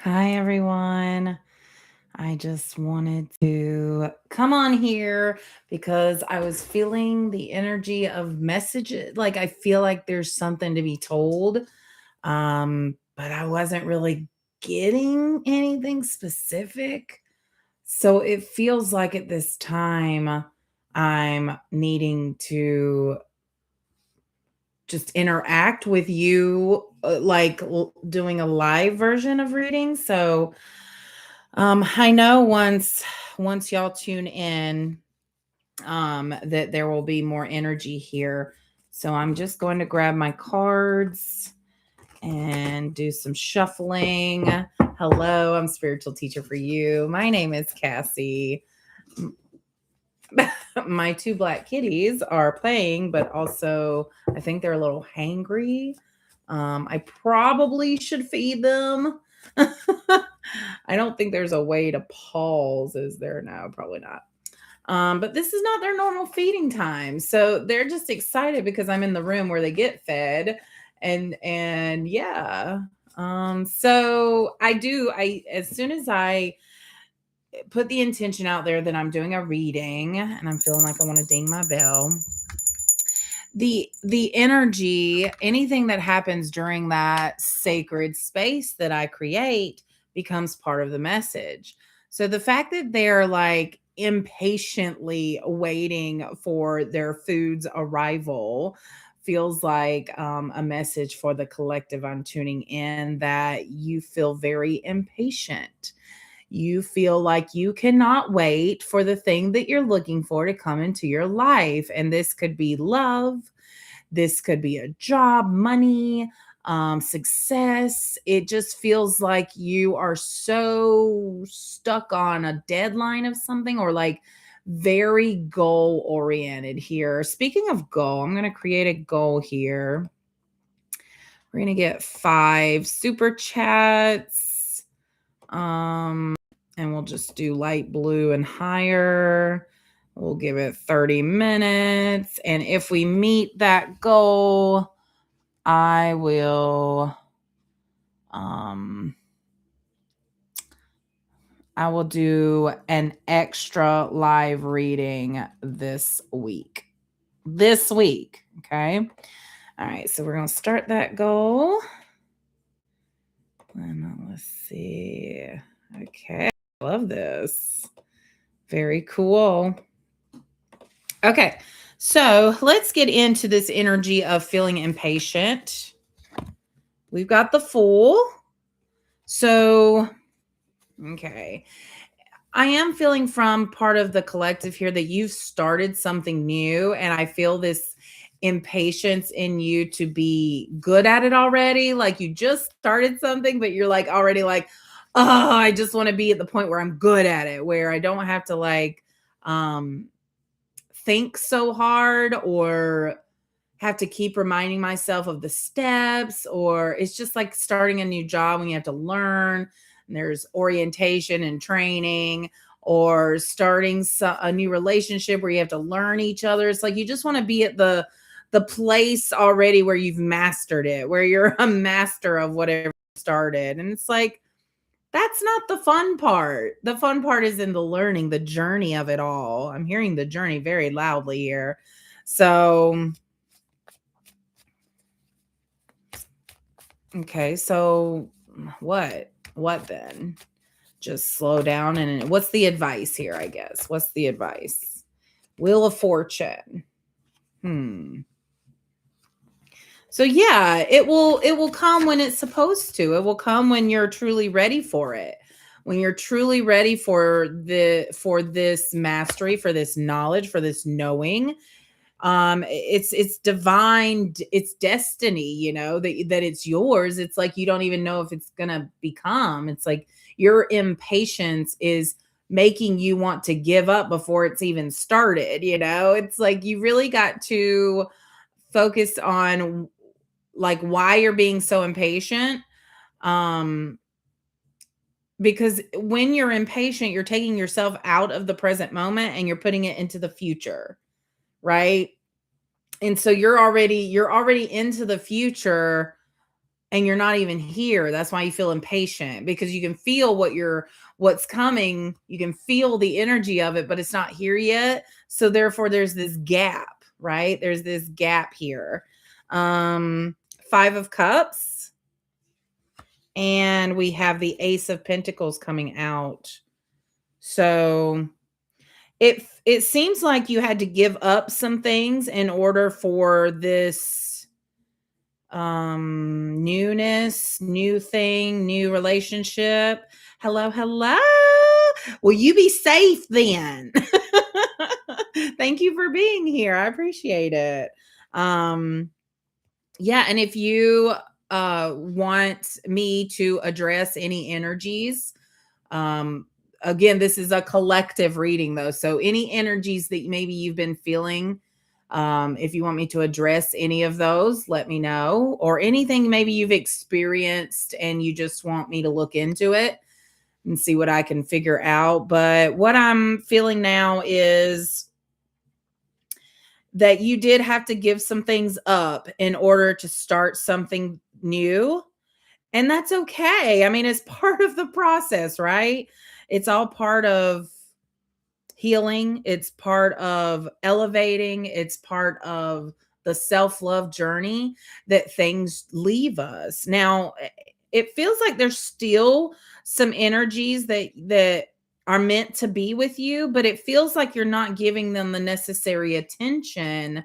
Hi, everyone. I just wanted to come on here because I was feeling the energy of messages. Like, I feel like there's something to be told, but I wasn't really getting anything specific. So it feels like at this time, I'm needing to just interact with you, like doing a live version of reading. So, I know once y'all tune in, that there will be more energy here. So I'm just going to grab my cards and do some shuffling. Hello, I'm spiritual teacher for you. My name is Cassie. My two black kitties are playing, but also I think they're a little hangry. I probably should feed them. I don't think there's a way to pause, is there? No, probably not. But this is not their normal feeding time. So they're just excited because I'm in the room where they get fed. And yeah. So I as soon as I put the intention out there that I'm doing a reading and I'm feeling like I want to ding my bell, the energy, anything that happens during that sacred space that I create becomes part of the message. So the fact that they're like impatiently waiting for their food's arrival feels like a message for the collective I'm tuning in, that you feel very impatient. You feel like you cannot wait for the thing that you're looking for to come into your life. And this could be love, this could be a job, money, success. It just feels like you are so stuck on a deadline of something, or like very goal oriented here. Speaking of goal, I'm going to create a goal here. We're going to get 5 super chats. And we'll just do light blue and higher. We'll give it 30 minutes. And if we meet that goal, I will do an extra live reading this week. Okay? All right, so we're going to start that goal. And let's see. Okay. I love this. Very cool. Okay. So let's get into this energy of feeling impatient. We've got the Fool. So, okay. I am feeling from part of the collective here that you've started something new, and I feel this impatience in you to be good at it already. Like you just started something, but you're like already like, oh, I just want to be at the point where I'm good at it, where I don't have to like think so hard or have to keep reminding myself of the steps, or it's just like starting a new job when you have to learn and there's orientation and training, or starting a new relationship where you have to learn each other. It's like you just want to be at the place already where you've mastered it, where you're a master of whatever you started. And it's like, that's not the fun part. The fun part is in the learning, the journey of it all. I'm hearing the journey very loudly here. So, okay, so what? What then? Just slow down. And what's the advice here, I guess? What's the advice? Wheel of Fortune. So yeah, it will come when it's supposed to. It will come when you're truly ready for it. When you're truly ready for this mastery, for this knowledge, for this knowing. It's divine, it's destiny, that it's yours. It's like you don't even know if it's gonna become. It's like your impatience is making you want to give up before it's even started. It's like you really got to focus on like why you're being so impatient. um because when you're impatient, you're taking yourself out of the present moment and you're putting it into the future, right? And so you're already into the future, and you're not even here. That's why you feel impatient, because you can feel what's coming. You can feel the energy of it, but it's not here yet. So therefore there's this gap, right? There's this gap here. 5 of Cups, and we have the Ace of Pentacles coming out. So it seems like you had to give up some things in order for this newness, new thing, new relationship. Hello. Will you be safe then? Thank you for being here. I appreciate it. Yeah, and if you want me to address any energies, again, this is a collective reading though. So any energies that maybe you've been feeling, if you want me to address any of those, let me know. Or anything maybe you've experienced and you just want me to look into it and see what I can figure out. But what I'm feeling now is that you did have to give some things up in order to start something new. And that's okay. I mean, it's part of the process, right? It's all part of healing. It's part of elevating. It's part of the self-love journey that things leave us. Now, it feels like there's still some energies that are meant to be with you, but it feels like you're not giving them the necessary attention.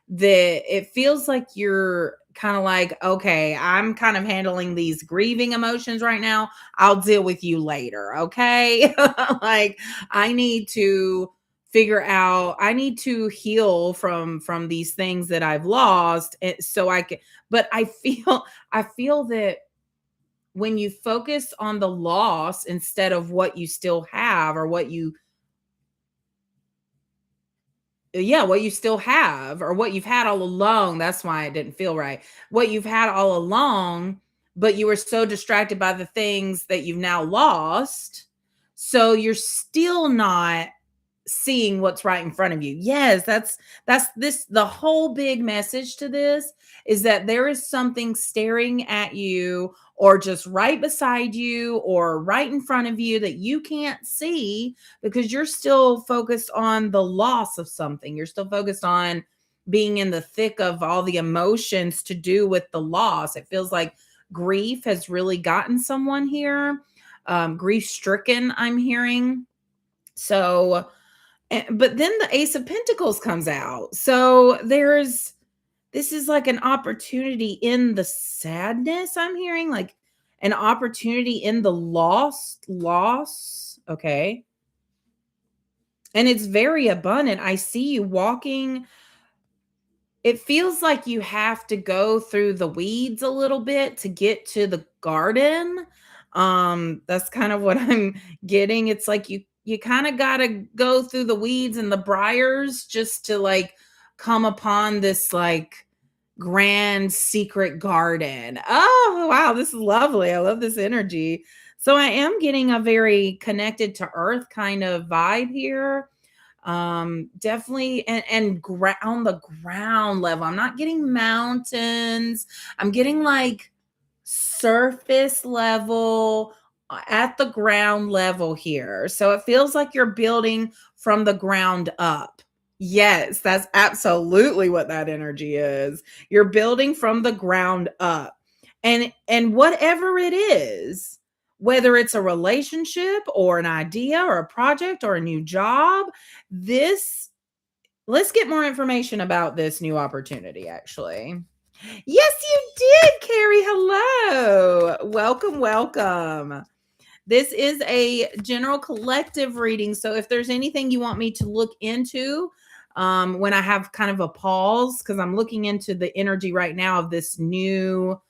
That it feels like you're kind of like, okay, I'm kind of handling these grieving emotions right now. I'll deal with you later. Okay. Like I need to figure out, I need to heal from these things that I've lost. So I can, but I feel that when you focus on the loss instead of what you still have, or what you what you still have, or what you've had all along. That's why it didn't feel right. What you've had all along, but you were so distracted by the things that you've now lost. So you're still not seeing what's right in front of you. Yes, that's this the whole big message to this is that there is something staring at you, or just right beside you, or right in front of you, that you can't see because you're still focused on the loss of something. You're still focused on being in the thick of all the emotions to do with the loss. It feels like grief has really gotten someone here. Grief stricken, I'm hearing. So but then the Ace of Pentacles comes out. So this is like an opportunity in the sadness, I'm hearing, like an opportunity in the loss. Okay. And it's very abundant. I see you walking. It feels like you have to go through the weeds a little bit to get to the garden. That's kind of what I'm getting. It's like you kind of got to go through the weeds and the briars just to like come upon this like grand secret garden. Oh, wow, this is lovely. I love this energy. So I am getting a very connected to earth kind of vibe here. Definitely, on the ground level. I'm not getting mountains. I'm getting like surface level, at the ground level here. So it feels like you're building from the ground up. Yes, that's absolutely what that energy is. You're building from the ground up. And whatever it is, whether it's a relationship or an idea or a project or a new job, this let's get more information about this new opportunity actually. Yes, you did, Carrie. Hello. Welcome. This is a general collective reading. So if there's anything you want me to look into, when I have kind of a pause, because I'm looking into the energy right now of this new,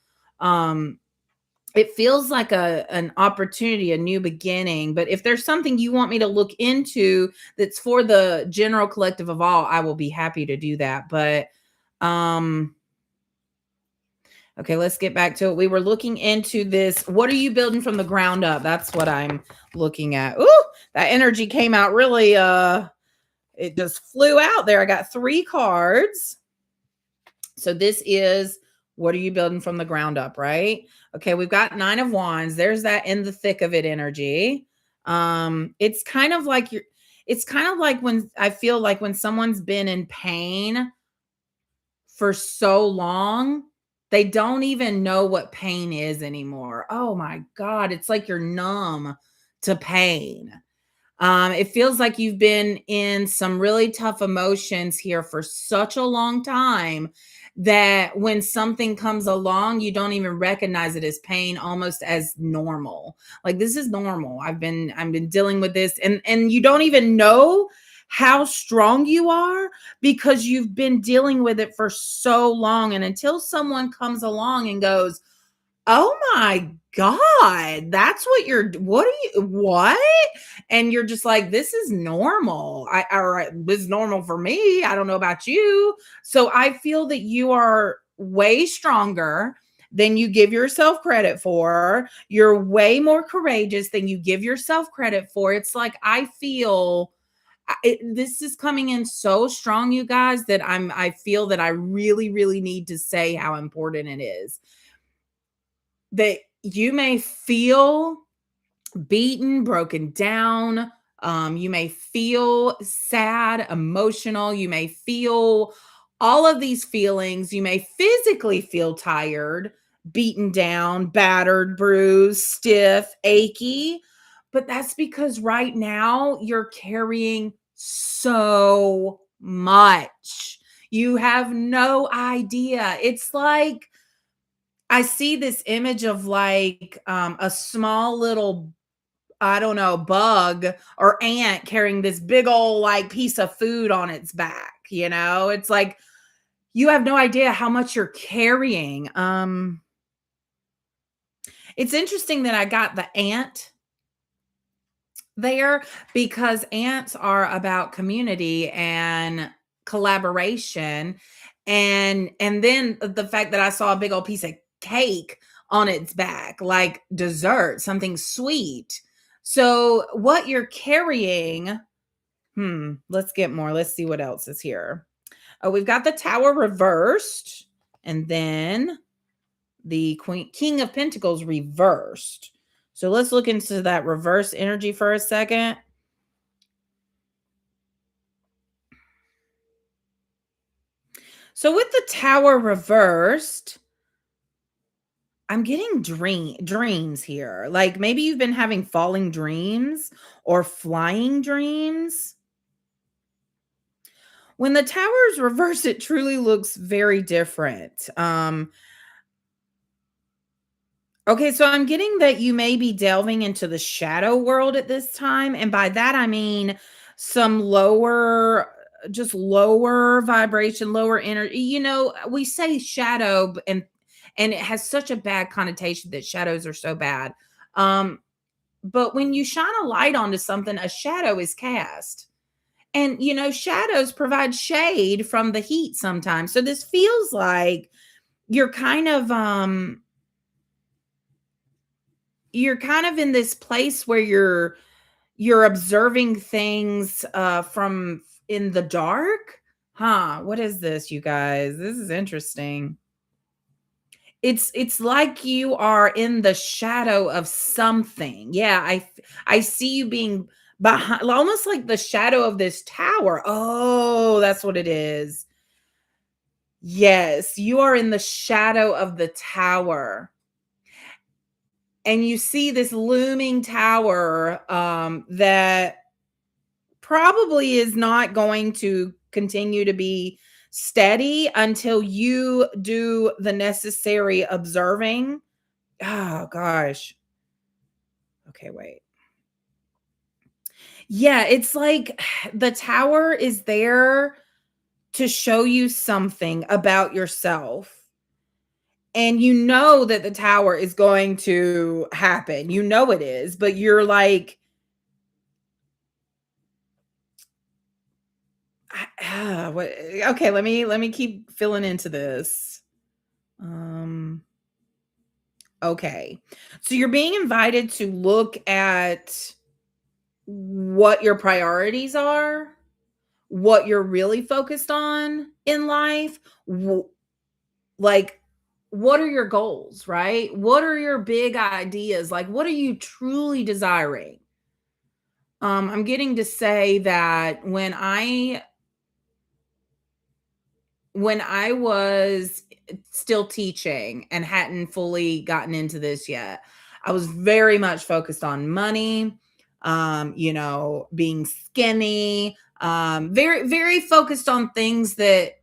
it feels like an opportunity, a new beginning. But if there's something you want me to look into that's for the general collective of all, I will be happy to do that. But okay, let's get back to it. We were looking into this. What are you building from the ground up? That's what I'm looking at. Ooh, that energy came out really, it just flew out there. I got 3 cards. So this is What are you building from the ground up, right? Okay, we've got 9 of wands. There's that in the thick of it energy. It's kind of like when I feel like when someone's been in pain for so long, they don't even know what pain is anymore. Oh my god, it's like you're numb to pain. It feels like you've been in some really tough emotions here for such a long time that when something comes along, you don't even recognize it as pain, almost as normal. Like this is normal. I've been dealing with this, and you don't even know how strong you are because you've been dealing with it for so long. And until someone comes along and goes, "Oh my god, that's what? And you're just like, "This is normal. This is normal for me. I don't know about you." So I feel that you are way stronger than you give yourself credit for. You're way more courageous than you give yourself credit for. It's like I feel this is coming in so strong, you guys, that I feel that I really, really need to say how important it is that you may feel beaten, broken down. You may feel sad, emotional. You may feel all of these feelings. You may physically feel tired, beaten down, battered, bruised, stiff, achy. But that's because right now you're carrying so much. You have no idea. It's like, I see this image of like a small little, I don't know, bug or ant carrying this big old like piece of food on its back. It's like you have no idea how much you're carrying. It's interesting that I got the ant there because ants are about community and collaboration, and then the fact that I saw a big old piece of cake on its back, like dessert, something sweet. So what you're carrying, let's get more. Let's see what else is here. Oh, we've got the tower reversed, and then the king of pentacles reversed. So let's look into that reverse energy for a second. So with the tower reversed, I'm getting dreams here. Like maybe you've been having falling dreams or flying dreams. When the tower is reversed, it truly looks very different. Okay, so I'm getting that you may be delving into the shadow world at this time. And by that, I mean some just lower vibration, lower energy. We say shadow, and it has such a bad connotation that shadows are so bad. Um, but when you shine a light onto something, a shadow is cast. And, shadows provide shade from the heat sometimes. So this feels like you're kind of, you're kind of in this place where you're observing things from in the dark. What is this, you guys? This is interesting. It's like you are in the shadow of something. Yeah, I see you being behind, almost like the shadow of this tower. Oh, that's what it is. Yes, you are in the shadow of the tower, and you see this looming tower that probably is not going to continue to be steady until you do the necessary observing. Oh gosh. Okay, wait. Yeah, it's like the tower is there to show you something about yourself. And you know that the tower is going to happen. You know it is, but you're like, what? Okay, let me keep filling into this. Um, okay. So you're being invited to look at what your priorities are, what you're really focused on in life, like what are your goals, right? What are your big ideas? Like, what are you truly desiring? I'm getting to say that when I was still teaching and hadn't fully gotten into this yet, I was very much focused on money, being skinny, very, very focused on things that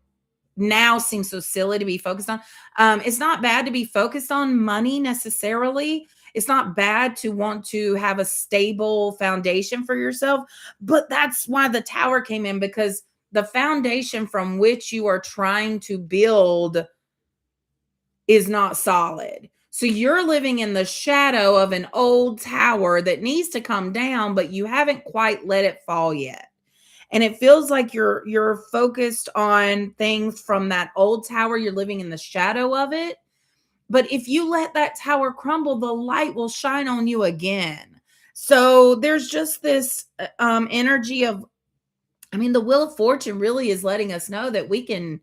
now seem so silly to be focused on. It's not bad to be focused on money necessarily. It's not bad to want to have a stable foundation for yourself, but that's why the tower came in, because the foundation from which you are trying to build is not solid. So you're living in the shadow of an old tower that needs to come down, but you haven't quite let it fall yet. And it feels like you're focused on things from that old tower. You're living in the shadow of it. But if you let that tower crumble, the light will shine on you again. So there's just this energy of, I mean, the Wheel of Fortune really is letting us know that we can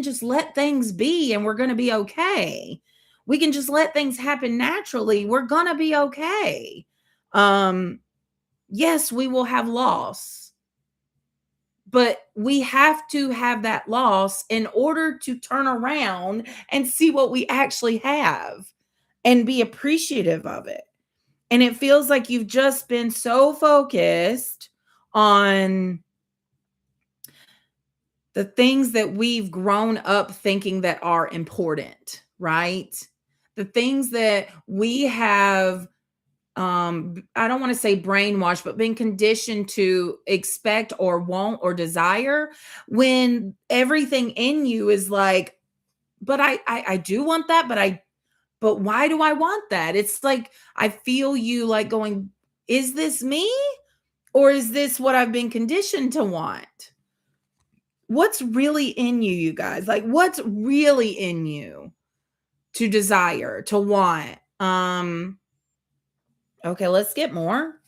just let things be and we're going to be okay. We can just let things happen naturally. We're going to be okay. Um yes, we will have loss, but we have to have that loss in order to turn around and see what we actually have and be appreciative of it. And it feels like you've just been so focused on the things that we've grown up thinking that are important, right? The things that we have, I don't want to say brainwashed, but been conditioned to expect or want or desire, when everything in you is like, but I do want that, but why do I want that? It's like I feel you like going, is this me, or is this what I've been conditioned to want? What's really in you, you guys? Like, what's really in you to desire, to want? Okay, let's get more.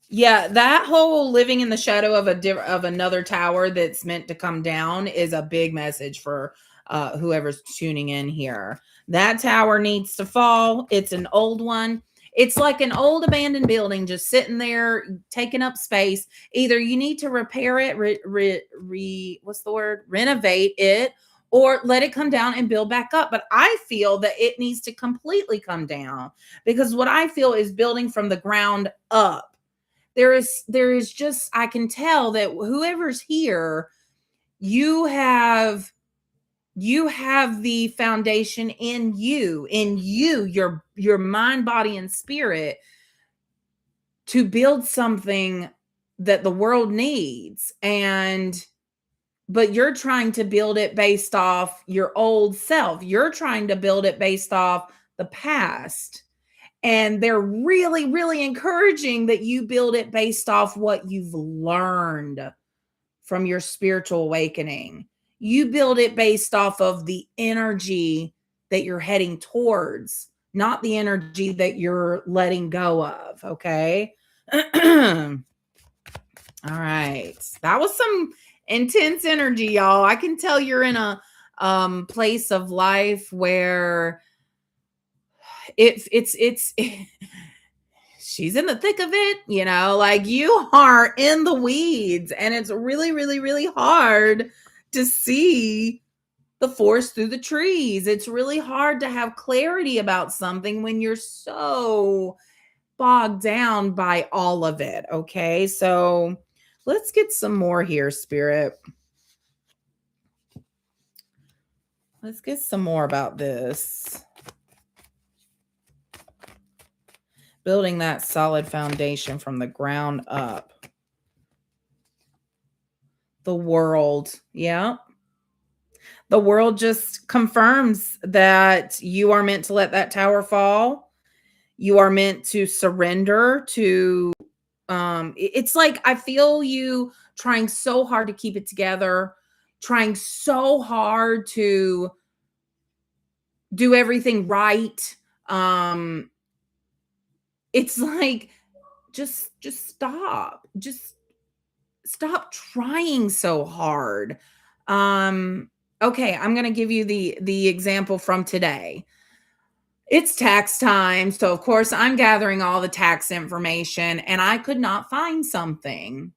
Yeah, that whole living in the shadow of of another tower that's meant to come down is a big message for whoever's tuning in here. That tower needs to fall. It's an old one. It's like an old abandoned building just sitting there taking up space. Either you need to repair it, what's the word? Renovate it, or let it come down and build back up. But I feel that it needs to completely come down, because what I feel is building from the ground up. There is just, I can tell that whoever's here, you have you have the foundation in you, your mind, body, and spirit, to build something that the world needs. And but you're trying to build it based off your old self. You're trying to build it based off the past. And they're really, really encouraging that you build it based off what you've learned from your spiritual awakening. You build it based off of the energy that you're heading towards, not the energy that you're letting go of. Okay. All right. That was some intense energy, y'all. I can tell you're in a place of life where it's she's in the thick of it, like you are in the weeds, and it's really, really, really hard to see the forest through the trees. It's really hard to have clarity about something when you're so bogged down by all of it. Okay, so let's get some more here, Spirit. Let's get some more about this. Building that solid foundation from the ground up. The world. Yeah. The world just confirms that you are meant to let that tower fall. You are meant to surrender to it's like I feel you trying so hard to keep it together, trying so hard to do everything right. Um it's like, just stop. Just stop trying so hard. Um Okay, I'm gonna give you the example from today. It's tax time, so of course I'm gathering all the tax information and I could not find something.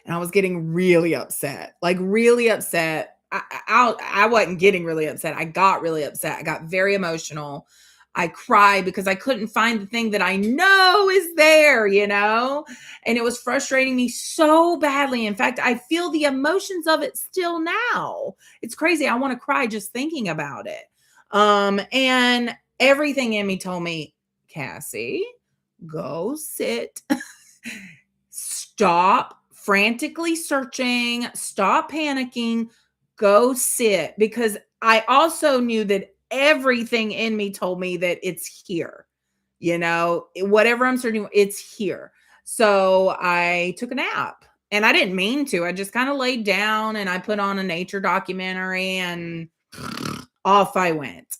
And I was getting really upset, like really upset. I wasn't getting really upset. I got really upset. I got very emotional. I cried because I couldn't find the thing that I know is there, and it was frustrating me so badly. In fact, I feel the emotions of it still now. It's crazy. I want to cry just thinking about it. And everything in me told me, Cassie, go sit. Stop frantically searching, stop panicking, go sit, because I also knew that everything in me told me that it's here. Whatever I'm searching, it's here. So I took a nap and I didn't mean to. I just kind of laid down and I put on a nature documentary and off I went.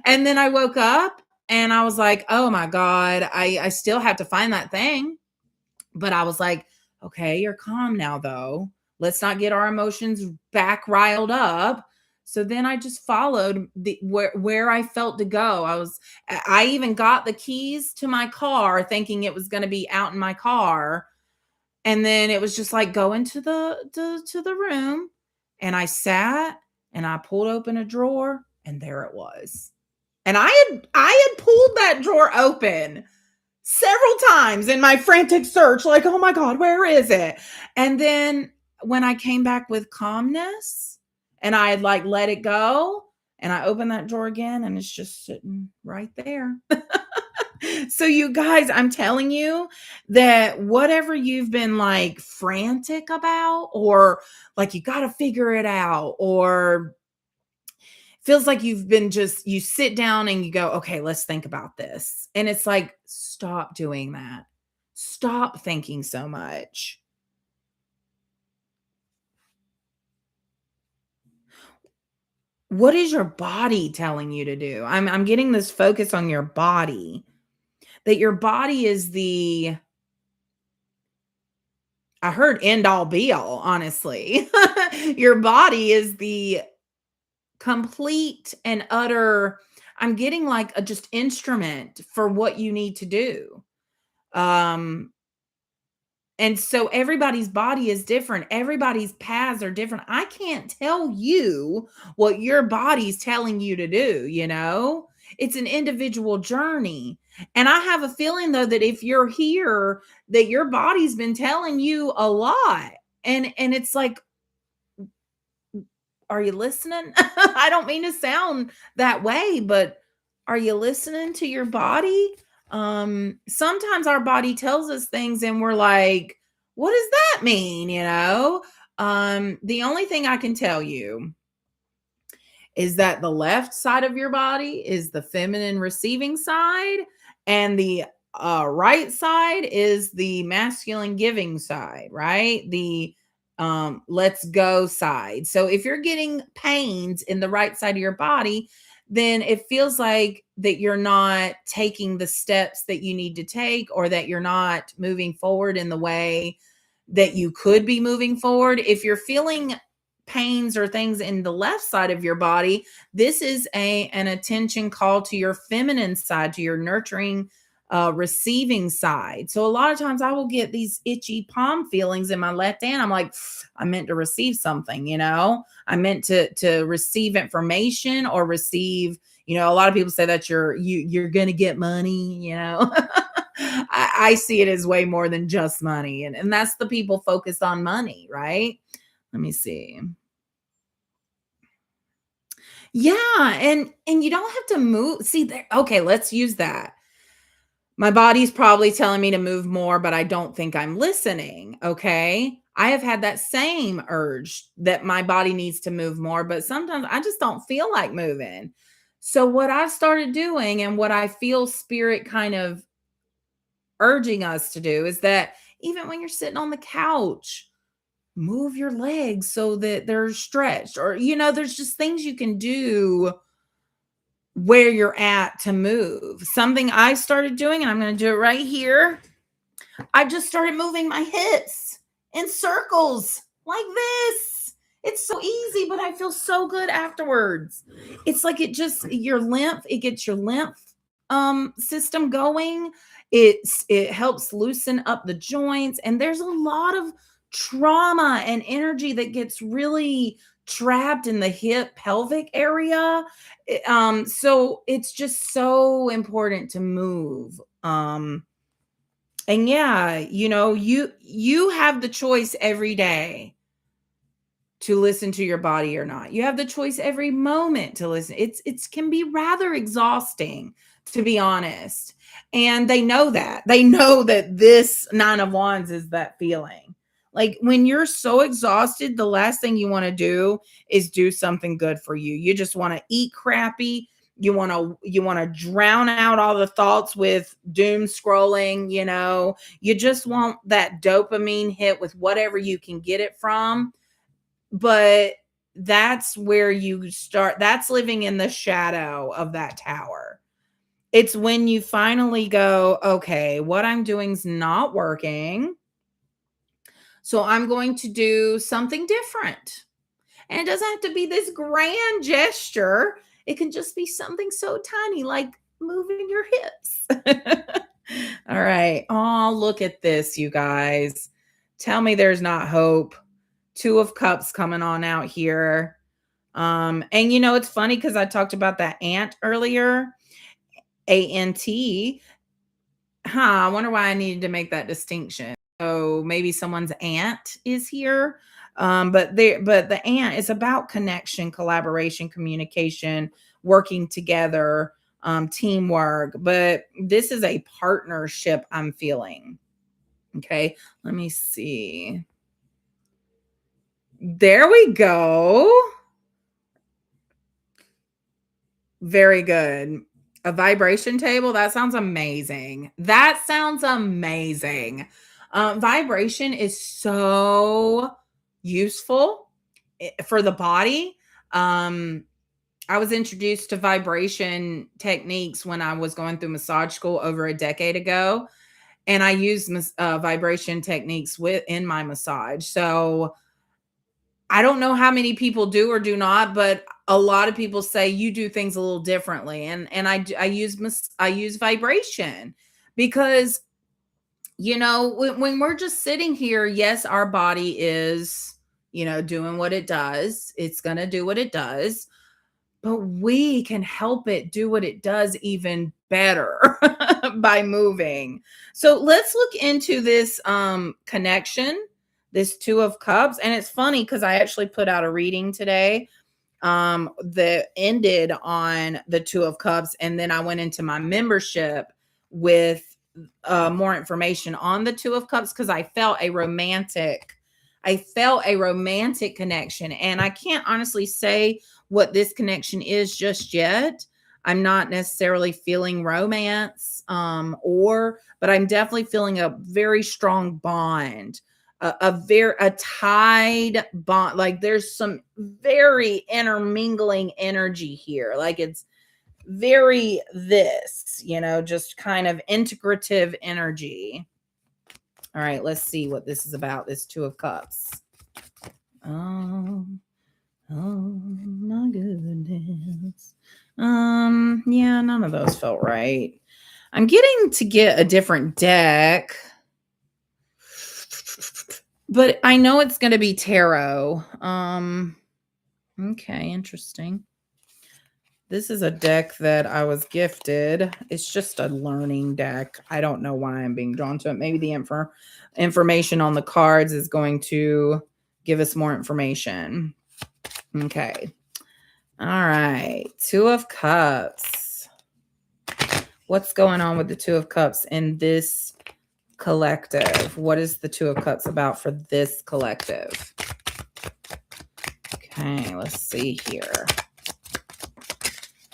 And then I woke up and I was like, oh my God, I still have to find that thing. But I was like, okay, you're calm now, though. Let's not get our emotions back riled up. So then I just followed where I felt to go. I even got the keys to my car thinking it was going to be out in my car. And then it was just like go into the room, and I sat and I pulled open a drawer and there it was. And I had pulled that drawer open several times in my frantic search, like, oh my God, where is it? And then when I came back with calmness and I had like let it go and I opened that drawer again and it's just sitting right there. So, you guys, I'm telling you that whatever you've been like frantic about, or like you got to figure it out, or feels like you've been you sit down and you go, okay, let's think about this. And it's like, stop doing that. Stop thinking so much. What is your body telling you to do? I'm getting this focus on your body, that your body is I heard end all be all, honestly. Your body is the complete and utter, I'm getting like a just instrument for what you need to do. Um, and so everybody's body is different. Everybody's paths are different. I can't tell you what your body's telling you to do. It's an individual journey. And I have a feeling though that if you're here, that your body's been telling you a lot. And it's like, are you listening? I don't mean to sound that way, but are you listening to your body? Sometimes our body tells us things and we're like, what does that mean? The only thing I can tell you is that the left side of your body is the feminine receiving side, and the right side is the masculine giving side, right? The let's go side. So if you're getting pains in the right side of your body, then it feels like that you're not taking the steps that you need to take, or that you're not moving forward in the way that you could be moving forward. If you're feeling pains or things in the left side of your body, this is an attention call to your feminine side, to your nurturing, receiving side. So a lot of times I will get these itchy palm feelings in my left hand. I'm like, I meant to receive something. I meant to receive information or receive. A lot of people say that you're gonna get money. I see it as way more than just money, and that's the people focused on money, right? Let me see. Yeah, and you don't have to move. See there. Okay, let's use that. My body's probably telling me to move more, but I don't think I'm listening. Okay. I have had that same urge that my body needs to move more, but sometimes I just don't feel like moving. So, what I've started doing and what I feel spirit kind of urging us to do is that even when you're sitting on the couch, move your legs so that they're stretched, or there's just things you can do where you're at to move. Something I started doing, and I'm going to do it right here. I just started moving my hips in circles like this. It's so easy, but I feel so good afterwards. It's like it gets your lymph system going. It helps loosen up the joints, and there's a lot of trauma and energy that gets really trapped in the hip pelvic area. So it's just so important to move. And yeah, you have the choice every day to listen to your body or not. You have the choice every moment to listen. It's can be rather exhausting, to be honest. And they know that. They know that this 9 of wands is that feeling. Like when you're so exhausted, the last thing you want to do is do something good for you. You just want to eat crappy. You want to drown out all the thoughts with doom scrolling. You just want that dopamine hit with whatever you can get it from, but that's where you start. That's living in the shadow of that tower. It's when you finally go, okay, what I'm doing is not working. So I'm going to do something different. And it doesn't have to be this grand gesture. It can just be something so tiny like moving your hips. All right. Oh, look at this, you guys. Tell me there's not hope. 2 of cups coming on out here. And it's funny because I talked about that ant earlier, A-N-T. I wonder why I needed to make that distinction. So maybe someone's aunt is here. But the ant is about connection, collaboration, communication, working together, teamwork. But this is a partnership I'm feeling. Okay, let me see. There we go. Very good. A vibration table? That sounds amazing. That sounds amazing. Vibration is so useful for the body. I was introduced to vibration techniques when I was going through massage school over a decade ago, and I use vibration techniques in my massage. So I don't know how many people do or do not, but a lot of people say you do things a little differently, and I use vibration because when we're just sitting here, yes, our body is doing what it does. It's gonna do what it does, but we can help it do what it does even better by moving. So let's look into this connection, this 2 of cups. And it's funny because I actually put out a reading today that ended on the 2 of cups, and then I went into my membership with more information on the 2 of cups because I felt a romantic connection. And I can't honestly say what this connection is just yet. I'm not necessarily feeling romance, but I'm definitely feeling a very strong bond, a tied bond. Like there's some very intermingling energy here. Like it's very just kind of integrative energy. All right, let's see what this is about. This 2 of cups. Oh my goodness. Yeah, none of those felt right. I'm getting to get a different deck, but I know it's going to be tarot. Okay, interesting. This is a deck that I was gifted. It's just a learning deck. I don't know why I'm being drawn to it. Maybe the information on the cards is going to give us more information. Okay. All right. 2 of Cups. What's going on with the 2 of Cups in this collective? What is the 2 of Cups about for this collective? Okay, let's see here.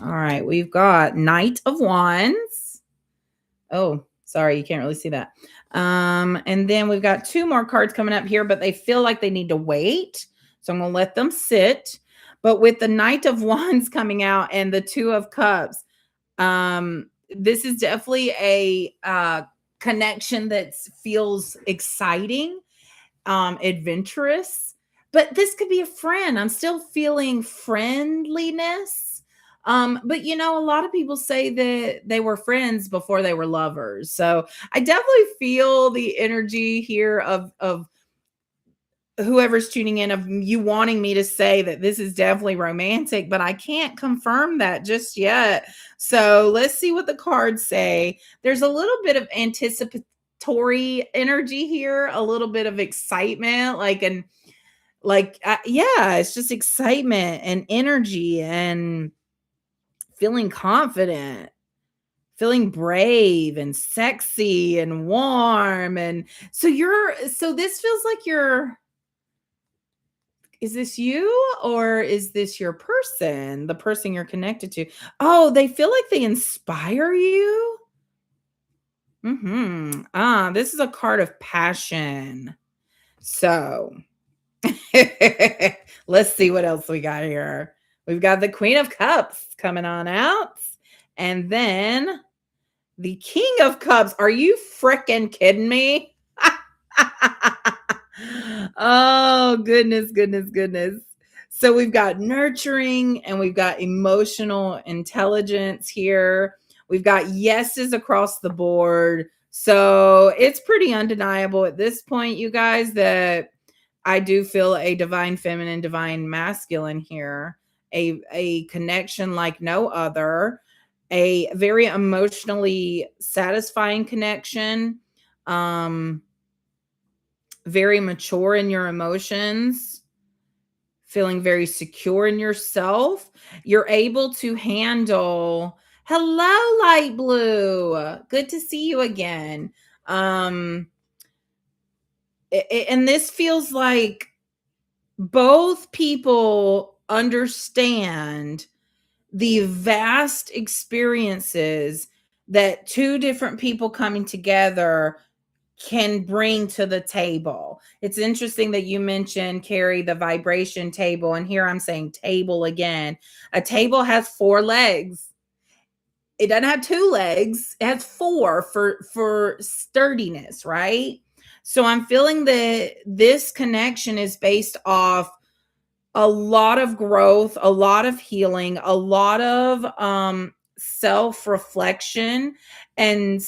All right, we've got Knight of Wands. Oh, sorry, you can't really see that. And then we've got 2 more cards coming up here, but they feel like they need to wait. So I'm going to let them sit. But with the Knight of Wands coming out and the 2 of Cups, this is definitely a connection that feels exciting, adventurous. but this could be a friend. I'm still feeling friendliness. But a lot of people say that they were friends before they were lovers. So I definitely feel the energy here of whoever's tuning in, of you wanting me to say that this is definitely romantic, but I can't confirm that just yet. So let's see what the cards say. There's a little bit of anticipatory energy here, a little bit of excitement, yeah, it's just excitement and energy and feeling confident, feeling brave and sexy and warm. And so this feels like is this you, or is this your person, the person you're connected to? Oh, they feel like they inspire you. This is a card of passion. So let's see what else we got here. We've got the Queen of Cups coming on out. And then the King of Cups. Are you freaking kidding me? Oh, goodness, goodness, goodness. So we've got nurturing and we've got emotional intelligence here. We've got yeses across the board. So it's pretty undeniable at this point, you guys, that I do feel a divine feminine, divine masculine here, a connection like no other, a very emotionally satisfying connection, very mature in your emotions, feeling very secure in yourself. You're able to handle, hello, light blue. Good to see you again. And this feels like both people understand the vast experiences that two different people coming together can bring to the table. It's interesting that you mentioned, Carrie, the vibration table. And here I'm saying table again. A table has four legs. It doesn't have two legs. It has four for sturdiness, right? So I'm feeling that this connection is based off a lot of growth, a lot of healing, a lot of self-reflection and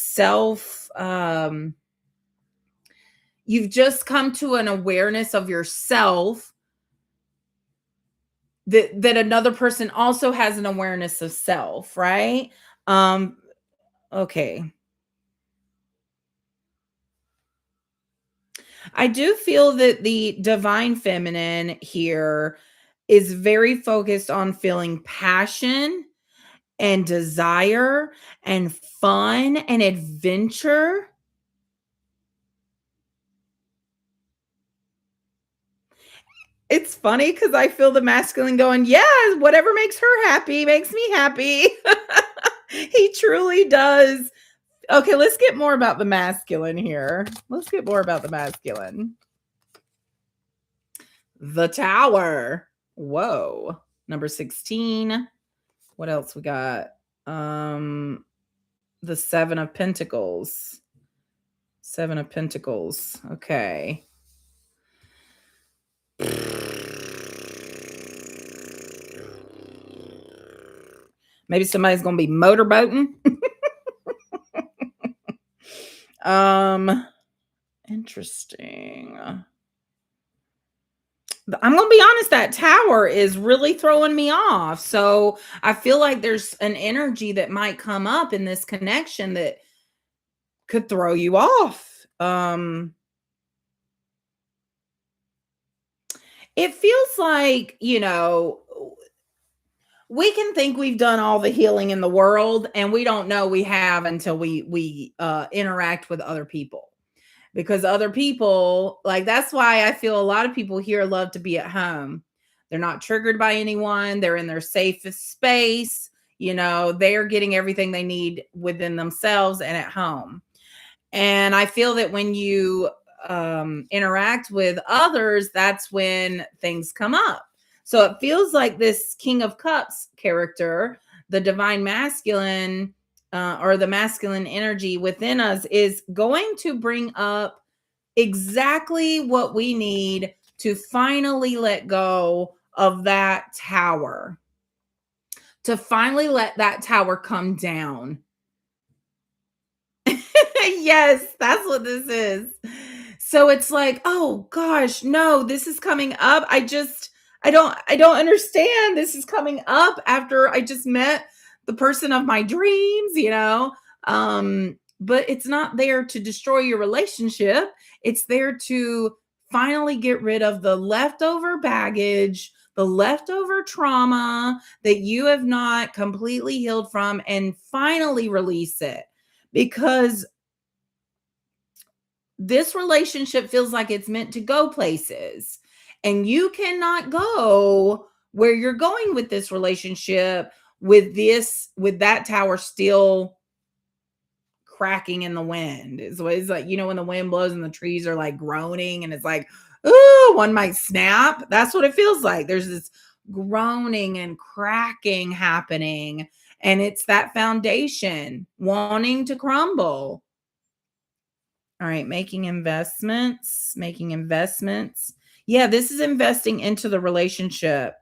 you've just come to an awareness of yourself that another person also has an awareness of self, right? Okay. I do feel that the divine feminine here is very focused on feeling passion and desire and fun and adventure. It's funny because I feel the masculine going, yeah, whatever makes her happy makes me happy. He truly does. Okay, let's get more about the masculine here. Let's get more about the masculine. The Tower. Whoa. Number 16. What else we got? The Seven of Pentacles. Seven of Pentacles. Okay. Maybe somebody's going to be motorboating. Interesting. I'm going to be honest, that tower is really throwing me off. So I feel like there's an energy that might come up in this connection that could throw you off. It feels like, we can think we've done all the healing in the world, and we don't know we have until we interact with other people. Because other people, like, that's why I feel a lot of people here love to be at home. They're not triggered by anyone. They're in their safest space. They're getting everything they need within themselves and at home. And I feel that when you interact with others, that's when things come up. So it feels like this King of Cups character, the divine masculine, or the masculine energy within us, is going to bring up exactly what we need to finally let go of that tower, to finally let that tower come down. Yes, that's what this is. So it's like, "Oh gosh, no, this is coming up. I don't understand. This is coming up after I just met the person of my dreams, you know?" But it's not there to destroy your relationship. It's there to finally get rid of the leftover baggage, the leftover trauma that you have not completely healed from, and finally release it. Because this relationship feels like it's meant to go places, and you cannot go where you're going with this relationship with that tower still cracking in the wind. It's like, when the wind blows and the trees are like groaning and it's like, oh, one might snap. That's what it feels like. There's this groaning and cracking happening, and it's that foundation wanting to crumble. All right, making investments, making investments. Yeah, this is investing into the relationship.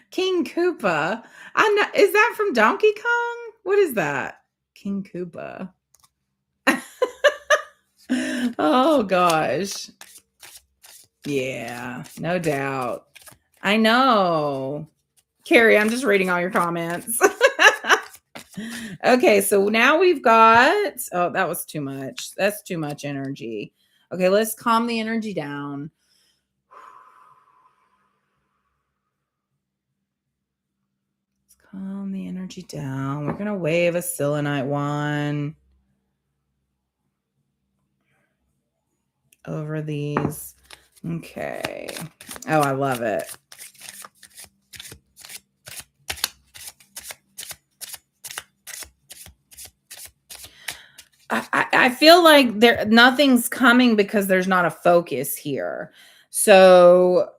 King Koopa. I'm not, is that from Donkey Kong? What is that? King Koopa. Oh gosh. Yeah, no doubt. I know. Carrie, I'm just reading all your comments. Okay, so now we've got, oh, that was too much. That's too much energy. Okay, let's calm the energy down. Let's calm the energy down. We're going to wave a selenite wand over these. Okay. Oh, I love it. I feel like nothing's coming because there's not a focus here. So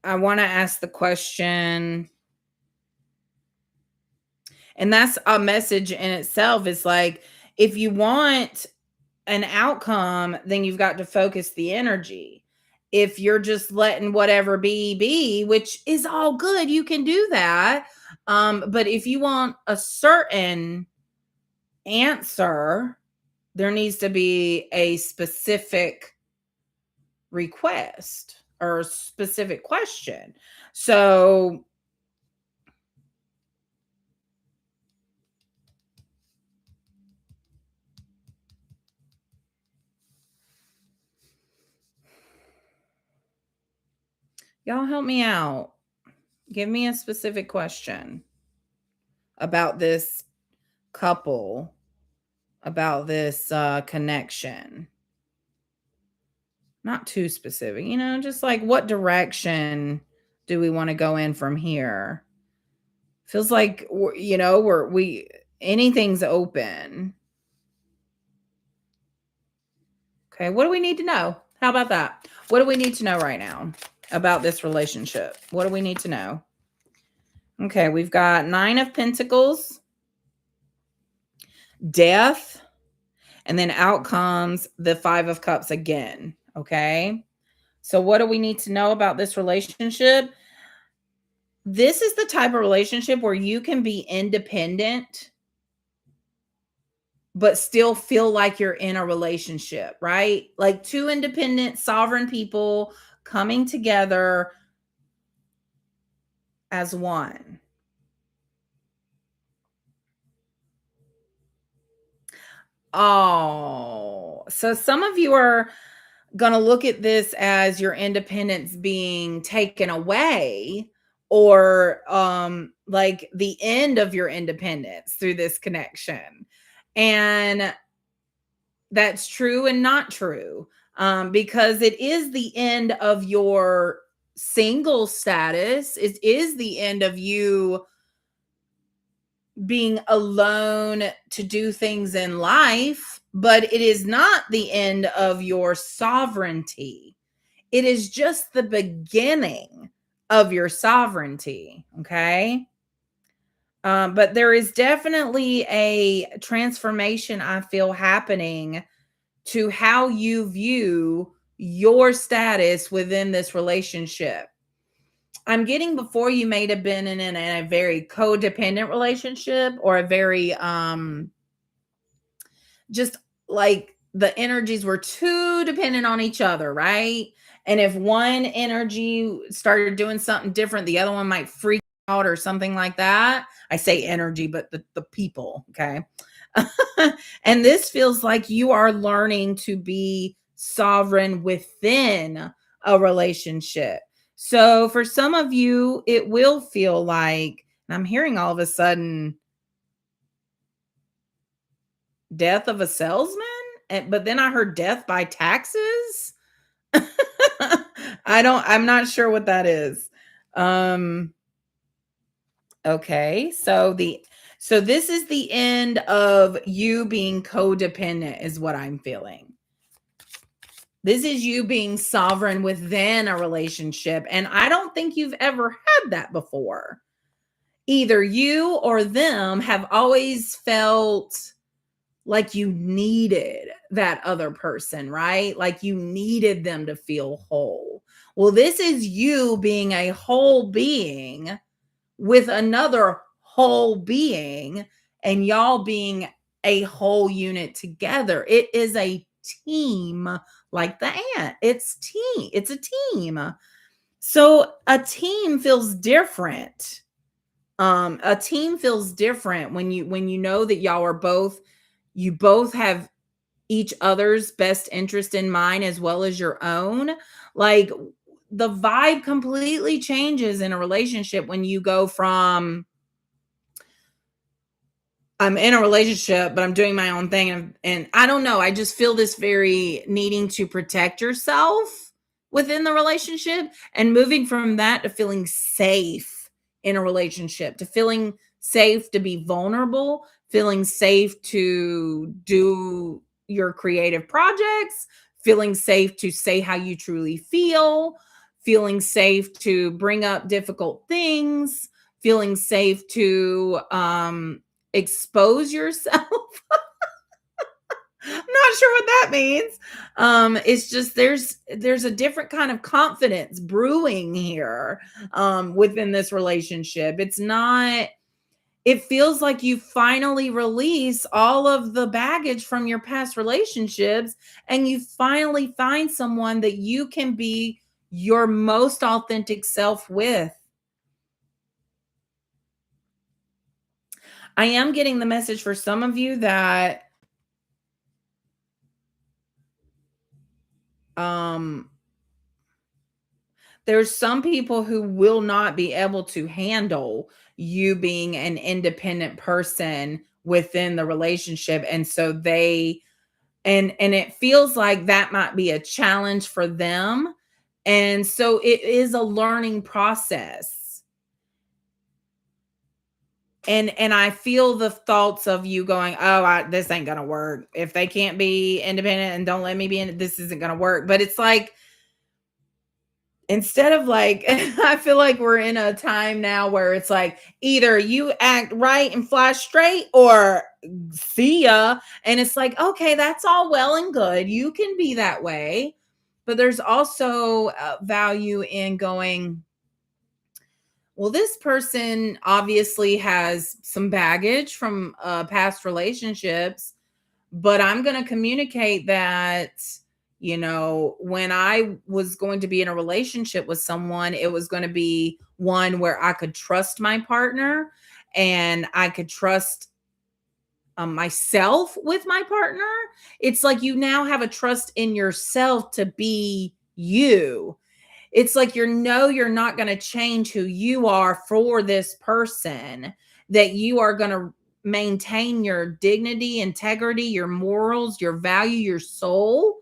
I want to ask the question, and that's a message in itself. Is like, if you want an outcome, then you've got to focus the energy. If you're just letting whatever be, which is all good, you can do that. But if you want a certain answer, there needs to be a specific request or specific question. So y'all help me out. Give me a specific question about this couple, about this connection. Not too specific, just like, what direction do we want to go in from here? Feels like anything's open. Okay, what do we need to know? How about that? What do we need to know right now about this relationship? What do we need to know? Okay, we've got 9 of Pentacles, death, and then out comes the 5 of Cups again. Okay, so what do we need to know about this relationship? This is the type of relationship where you can be independent, but still feel like you're in a relationship, right? Like 2 independent, sovereign people coming together as one. Oh, so some of you are going to look at this as your independence being taken away, or like the end of your independence through this connection. And that's true and not true, because it is the end of your single status. It is the end of you being alone to do things in life, but it is not the end of your sovereignty. It is just the beginning of your sovereignty. Okay. But there is definitely a transformation I feel happening to how you view your status within this relationship. I'm getting before you may have been in a very codependent relationship, or a very just like the energies were too dependent on each other, right? And if one energy started doing something different, the other one might freak out or something like that. I say energy, but the people, okay? And this feels like you are learning to be sovereign within a relationship. So for some of you, it will feel like, and I'm hearing all of a sudden, death of a salesman, but then I heard death by taxes. I'm not sure what that is. Um, okay, so this is the end of you being codependent is what I'm feeling. This is you being sovereign within a relationship, and I don't think you've ever had that before. Either you or them have always felt like you needed that other person, right? Like you needed them to feel whole. Well, this is you being a whole being with another whole being, and y'all being a whole unit together. It is a team, like the ant. It's a team. So a team feels different. A team feels different when you know that y'all are both, you both have each other's best interest in mind as well as your own. Like the vibe completely changes in a relationship when you go from, I'm in a relationship, but I'm doing my own thing. And I don't know. I just feel this very needing to protect yourself within the relationship, and moving from that to feeling safe in a relationship, to feeling safe to be vulnerable, feeling safe to do your creative projects, feeling safe to say how you truly feel, feeling safe to bring up difficult things, feeling safe to expose yourself. I'm not sure what that means. It's just there's a different kind of confidence brewing here within this relationship. It's not, it feels like you finally release all of the baggage from your past relationships, and you finally find someone that you can be your most authentic self with. I am getting the message for some of you that um there's some people who will not be able to handle you being an independent person within the relationship, and so they, and it feels like that might be a challenge for them, and so it is a learning process. And I feel the thoughts of you going, oh, this ain't gonna work if they can't be independent and don't let me be in, this isn't gonna work. But it's like, instead of like, I feel like we're in a time now where it's like either you act right and fly straight, or see ya. And it's like, okay, that's all well and good. You can be that way. But there's also value in going, well, this person obviously has some baggage from past relationships, but I'm going to communicate that, when I was going to be in a relationship with someone, it was going to be one where I could trust my partner, and I could trust myself with my partner. It's like you now have a trust in yourself to be you. It's like you're not going to change who you are for this person, that you are going to maintain your dignity, integrity, your morals, your value, your soul,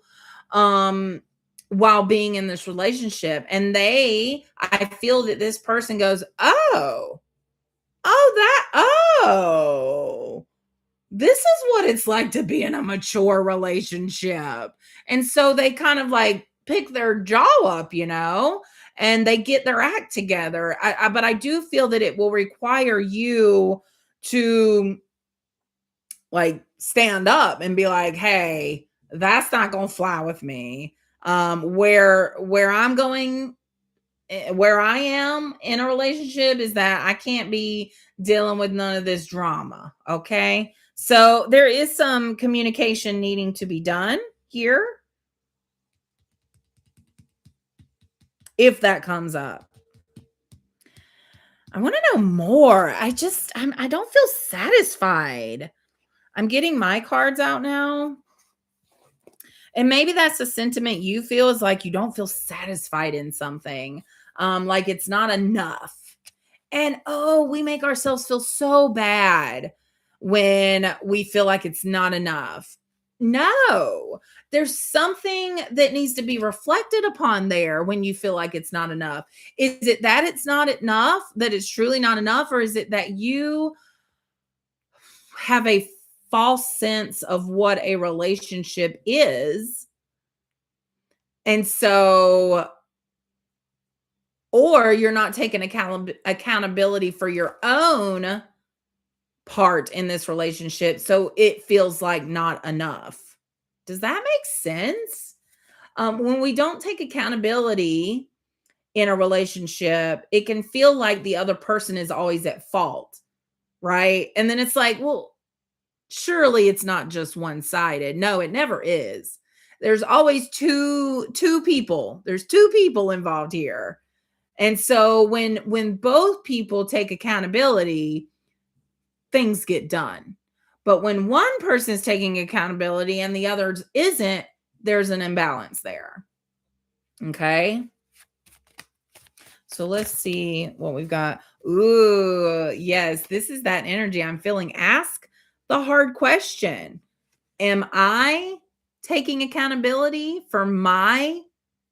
um while being in this relationship. And I feel that this person goes, oh, this is what it's like to be in a mature relationship. And so they kind of like pick their jaw up, and they get their act together. But I do feel that it will require you to like stand up and be like, hey, that's not gonna fly with me. Where I'm going, where I am in a relationship is that I can't be dealing with none of this drama. Okay. So there is some communication needing to be done here if that comes up. I want to know more. I don't feel satisfied. I'm getting my cards out now. And maybe that's the sentiment you feel, is like you don't feel satisfied in something. Like it's not enough. And oh, we make ourselves feel so bad when we feel like it's not enough. No, there's something that needs to be reflected upon there when you feel like it's not enough. Is it that it's not enough, that it's truly not enough, or is it that you have a false sense of what a relationship is? And so, or you're not taking accountability for your own part in this relationship, so it feels like not enough. Does that make sense? When we don't take accountability in a relationship, it can feel like the other person is always at fault, right? And then it's like, well, surely it's not just one-sided. No, it never is. There's always two people. There's two people involved here. And so when both people take accountability, things get done. But when one person is taking accountability and the other isn't, there's an imbalance there. Okay. So let's see what we've got. Ooh, yes, this is that energy I'm feeling. Ask the hard question. Am I taking accountability for my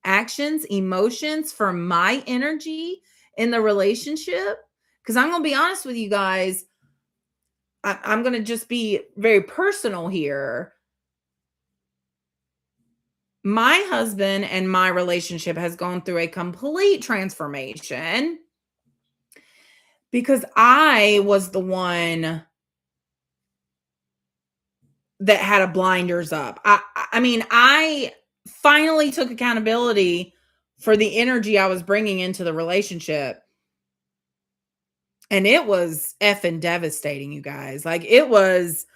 actions, emotions, for my energy in the relationship? Because I'm going to be honest with you guys. I'm going to just be very personal here. My husband and my relationship has gone through a complete transformation because I was the one that had a blinders up. I mean, I finally took accountability for the energy I was bringing into the relationship. And it was effing devastating, you guys. Like it was,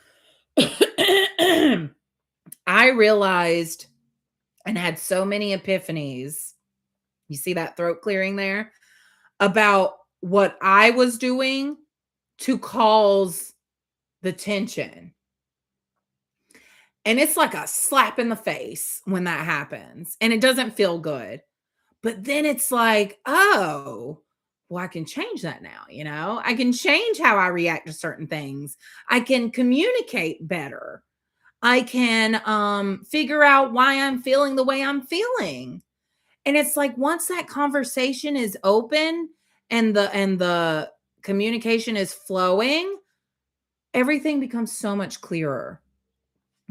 I realized and had so many epiphanies. You see that throat clearing there? About what I was doing to cause the tension. And it's like a slap in the face when that happens. And it doesn't feel good. But then it's like, oh, well, I can change that now. I can change how I react to certain things. I can communicate better. I can figure out why I'm feeling the way I'm feeling. And it's like once that conversation is open and the communication is flowing, everything becomes so much clearer.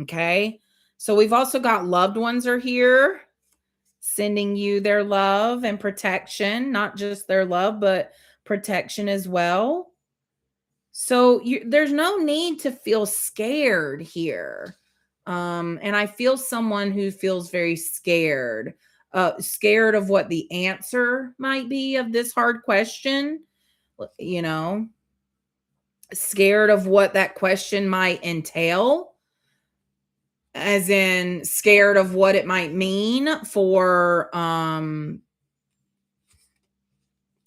Okay? So we've also got loved ones are here sending you their love and protection, not just their love, but protection as well. So there's no need to feel scared here. And I feel someone who feels very scared, scared of what the answer might be of this hard question, you know, scared of what that question might entail, as in scared of what it might mean for,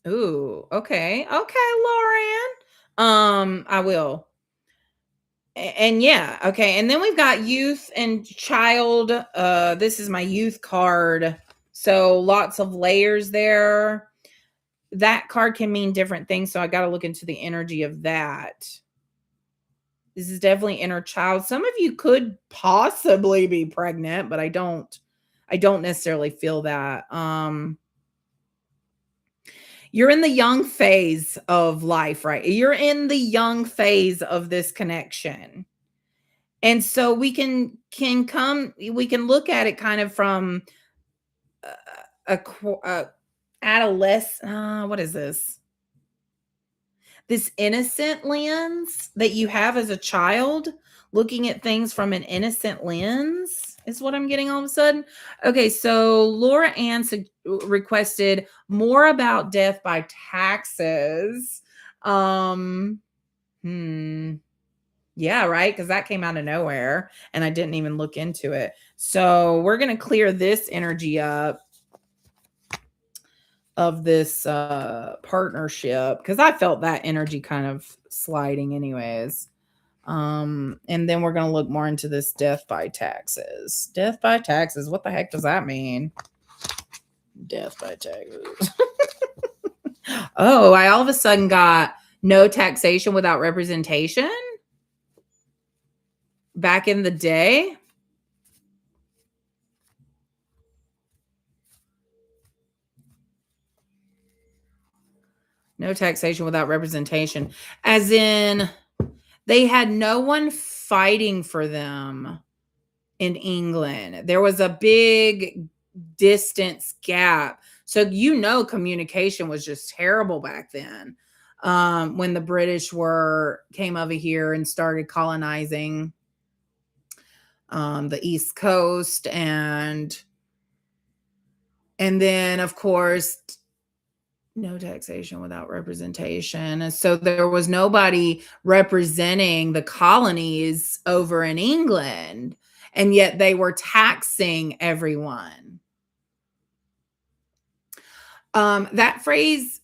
ooh, okay. Okay, Lauren. I will. And yeah, okay. And then we've got youth and child. This is my youth card. So lots of layers there. That card can mean different things. So I got to look into the energy of that. This is definitely inner child. Some of you could possibly be pregnant, but I don't necessarily feel that. You're in the young phase of life, right? You're in the young phase of this connection. And so we can look at it kind of from a adolescent, what is this? This innocent lens that you have as a child, looking at things from an innocent lens is what I'm getting all of a sudden. Okay, so Laura Ann requested more about death by taxes. Um, hmm. Yeah, right. Because that came out of nowhere and I didn't even look into it. So we're going to clear this energy up of this partnership because I felt that energy kind of sliding, anyways. And then we're going to look more into this death by taxes. Death by taxes. What the heck does that mean? Death by taxes. Oh, I all of a sudden got no taxation without representation back in the day. No taxation without representation. As in, they had no one fighting for them in England. There was a big distance gap. So, communication was just terrible back then. When the British came over here and started colonizing the East Coast, and then of course no taxation without representation. And so there was nobody representing the colonies over in England, and yet they were taxing everyone. That phrase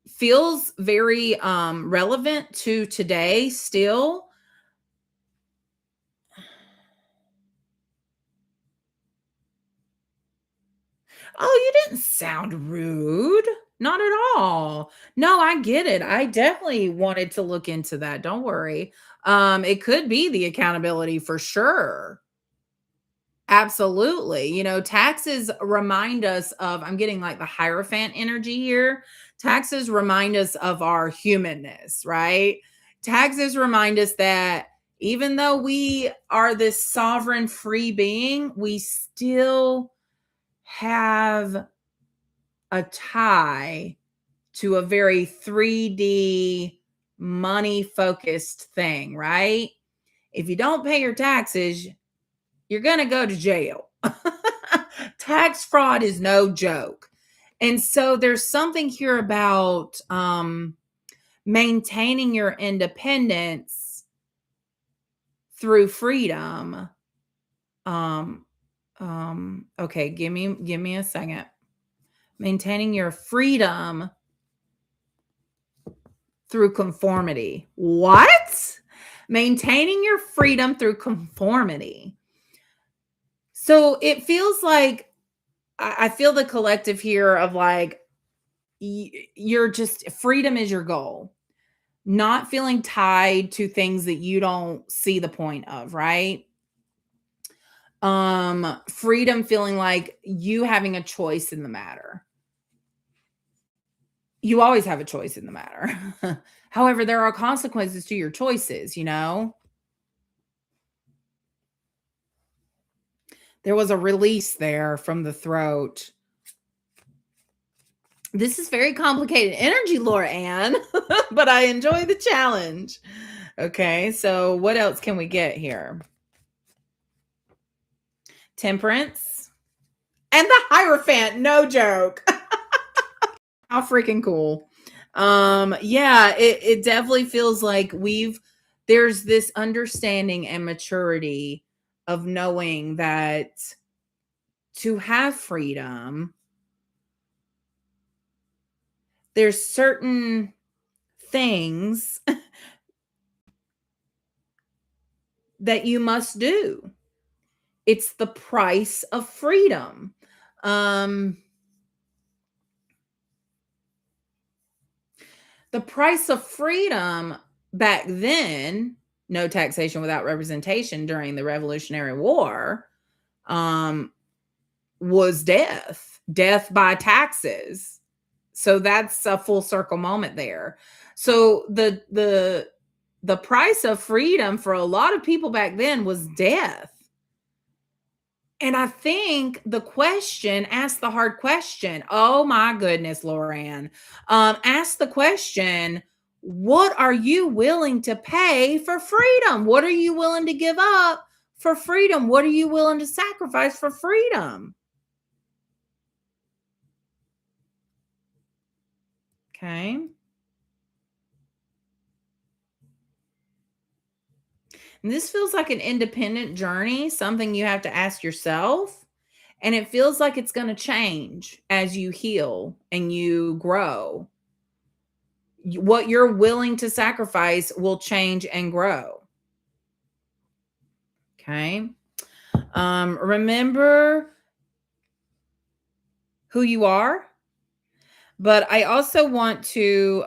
feels very relevant to today still. Oh, you didn't sound rude. Not at all. No, I get it. I definitely wanted to look into that. Don't worry. It could be the accountability for sure. Absolutely. Taxes remind us of, I'm getting like the Hierophant energy here. Taxes remind us of our humanness, right? Taxes remind us that even though we are this sovereign free being, we still have a tie to a very 3D money focused thing, right? If you don't pay your taxes, you're going to go to jail. Tax fraud is no joke. And so there's something here about maintaining your independence through freedom. Okay, give me a second. Maintaining your freedom through conformity. What? Maintaining your freedom through conformity. So it feels like I feel the collective here of like you're just, freedom is your goal. Not feeling tied to things that you don't see the point of, right? Freedom, feeling like you having a choice in the matter. You always have a choice in the matter. However, there are consequences to your choices, There was a release there from the throat. This is very complicated energy, Laura Ann, but I enjoy the challenge. Okay, so what else can we get here? Temperance and the Hierophant, no joke. How freaking cool. Yeah, it definitely feels like there's this understanding and maturity of knowing that to have freedom, there's certain things that you must do. It's the price of freedom. The price of freedom back then, no taxation without representation during the Revolutionary War, was death by taxes. So that's a full circle moment there. So the price of freedom for a lot of people back then was death. And I think the question, ask the hard question. Oh my goodness, Loran. Ask the question, what are you willing to pay for freedom? What are you willing to give up for freedom? What are you willing to sacrifice for freedom? Okay. And this feels like an independent journey, something you have to ask yourself. And it feels like it's going to change as you heal and you grow. What you're willing to sacrifice will change and grow. Okay. Remember who you are. But I also want to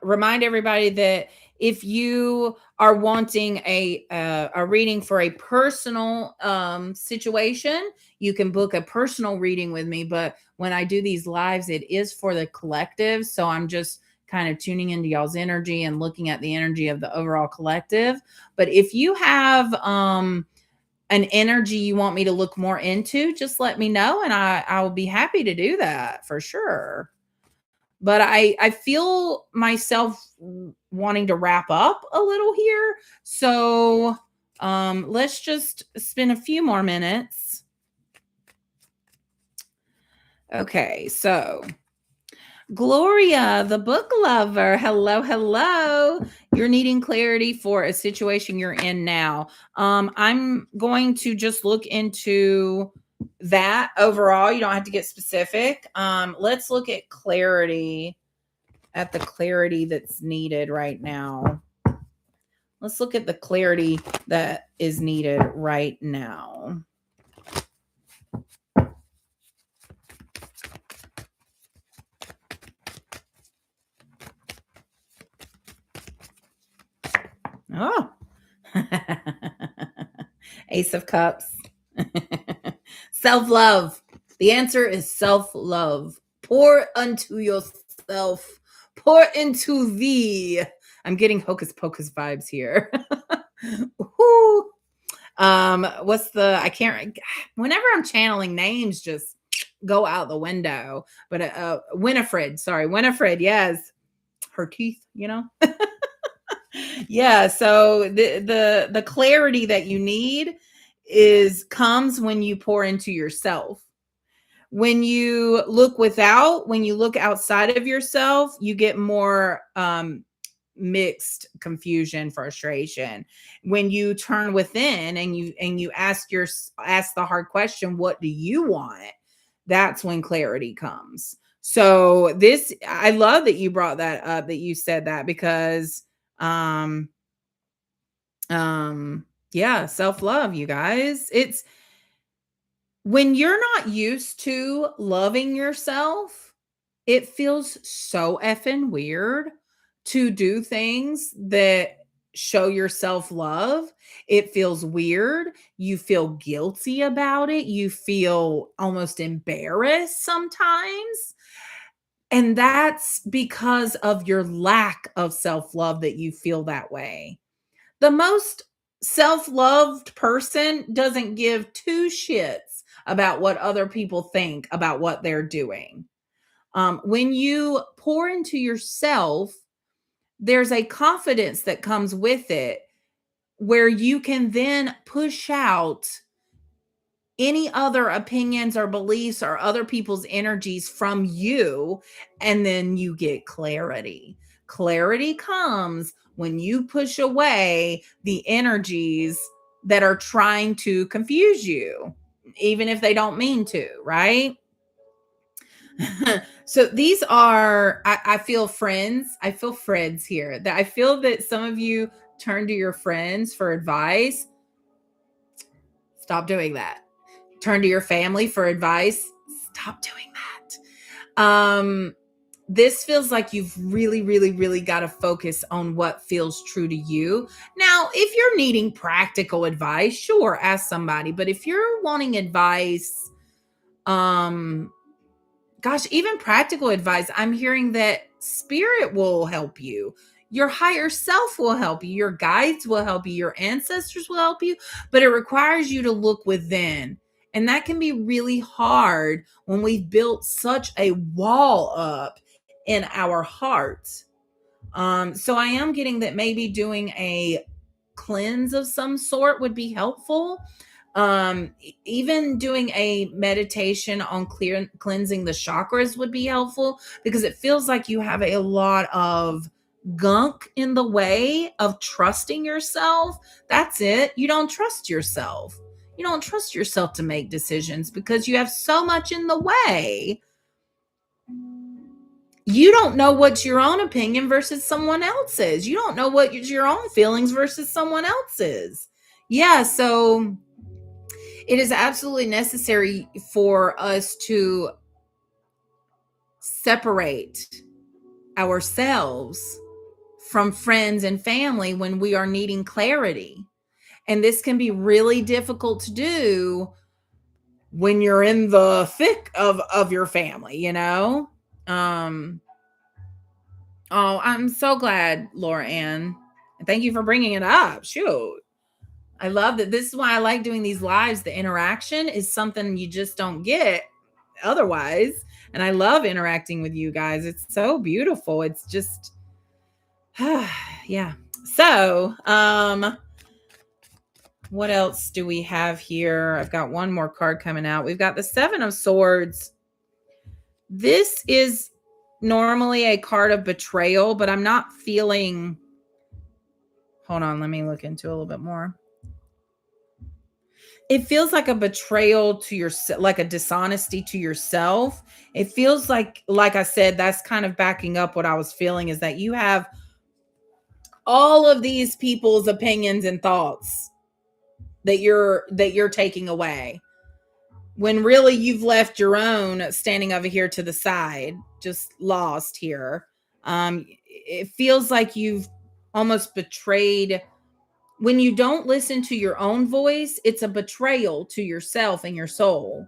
remind everybody that if you are wanting a reading for a personal situation, you can book a personal reading with me. But when I do these lives, it is for the collective. So I'm just kind of tuning into y'all's energy and looking at the energy of the overall collective. But if you have an energy you want me to look more into, just let me know and I will be happy to do that for sure. But I feel myself wanting to wrap up a little here. So let's just spend a few more minutes. Okay, so Gloria, the book lover. Hello, hello. You're needing clarity for a situation you're in now. I'm going to just look into that overall. You don't have to get specific. Let's look at clarity, at the clarity that's needed right now. Let's look at the clarity that is needed right now. Oh, Ace of Cups. Self-love. The answer is self-love. Pour unto yourself. Pour into thee. I'm getting hocus pocus vibes here. Woo. What's the, I can't, whenever I'm channeling, names just go out the window. But Winifred, sorry, Winifred, yes. Her teeth, you know? Yeah, so the clarity that you need is comes when you pour into yourself. When you look without, when you look outside of yourself, you get more mixed confusion, frustration. When you turn within and you ask the hard question, what do you want? That's when clarity comes. So this, I love that you brought that up, that you said that, because um yeah, self-love, you guys. It's when you're not used to loving yourself, it feels so effing weird to do things that show yourself love. It feels weird. You feel guilty about it. You feel almost embarrassed sometimes. And that's because of your lack of self love that you feel that way. The most self-loved person doesn't give two shits about what other people think about what they're doing. When you pour into yourself, there's a confidence that comes with it where you can then push out any other opinions or beliefs or other people's energies from you, and then you get clarity. Clarity comes when you push away the energies that are trying to confuse you, even if they don't mean to, right? So these are, I feel friends. I feel friends here. That I feel that some of you turn to your friends for advice. Stop doing that. Turn to your family for advice. Stop doing that. This feels like you've really, really, really got to focus on what feels true to you. Now, if you're needing practical advice, sure, ask somebody. But if you're wanting advice, gosh, even practical advice, I'm hearing that spirit will help you. Your higher self will help you. Your guides will help you. Your ancestors will help you. But it requires you to look within And that can be really hard when we've built such a wall up in our hearts. So I am getting that maybe doing a cleanse of some sort would be helpful. Even doing a meditation on cleansing the chakras would be helpful, because it feels like you have a lot of gunk in the way of trusting yourself. That's it. You don't trust yourself. You don't trust yourself to make decisions because you have so much in the way. You don't know what's your own opinion versus someone else's. You don't know what your own feelings versus someone else's. Yeah, so it is absolutely necessary for us to separate ourselves from friends and family when we are needing clarity. And this can be really difficult to do when you're in the thick of your family, you know? Oh, I'm so glad, Laura Ann. And thank you for bringing it up. Shoot. I love that. This is why I like doing these lives. The interaction is something you just don't get otherwise. And I love interacting with you guys. It's so beautiful. It's just, yeah. So, what else do we have here? I've got one more card coming out. We've got the Seven of Swords. This is normally a card of betrayal, but I'm not feeling. Hold on, let me look into it a little bit more. It feels like a betrayal to yourself, like a dishonesty to yourself. It feels like I said, that's kind of backing up what I was feeling, is that you have all of these people's opinions and thoughts that you're taking away, when really you've left your own standing over here to the side, just lost here. It feels like you've almost betrayed. When you don't listen to your own voice, it's a betrayal to yourself and your soul.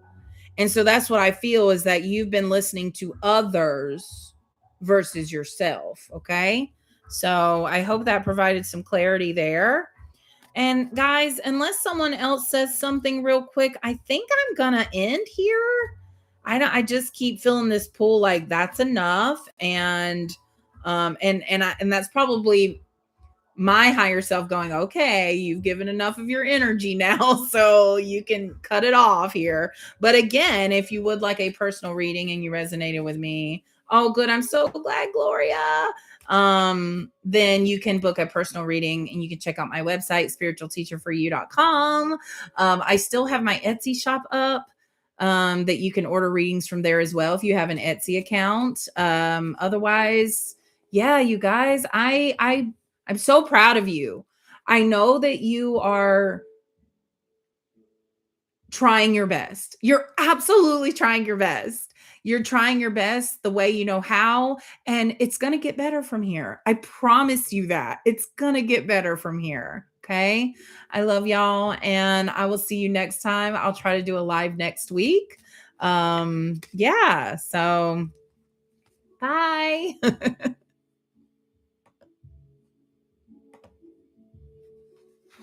And so that's what I feel, is that you've been listening to others versus yourself. Okay. So I hope that provided some clarity there. And guys, unless someone else says something real quick, I think I'm gonna end here. I just keep feeling this pull, like that's enough. And that's probably my higher self going, okay, you've given enough of your energy now, so you can cut it off here. But again, if you would like a personal reading and you resonated with me, oh good, I'm so glad, Gloria. Then you can book a personal reading, and you can check out my website, spiritualteacherforyou.com. I still have my Etsy shop up, that you can order readings from there as well if you have an Etsy account. Otherwise, yeah, you guys, I'm so proud of you. I know that you are trying your best. You're absolutely trying your best. You're trying your best the way you know how, and it's going to get better from here. I promise you that. It's going to get better from here. Okay? I love y'all, and I will see you next time. I'll try to do a live next week. Yeah, so bye.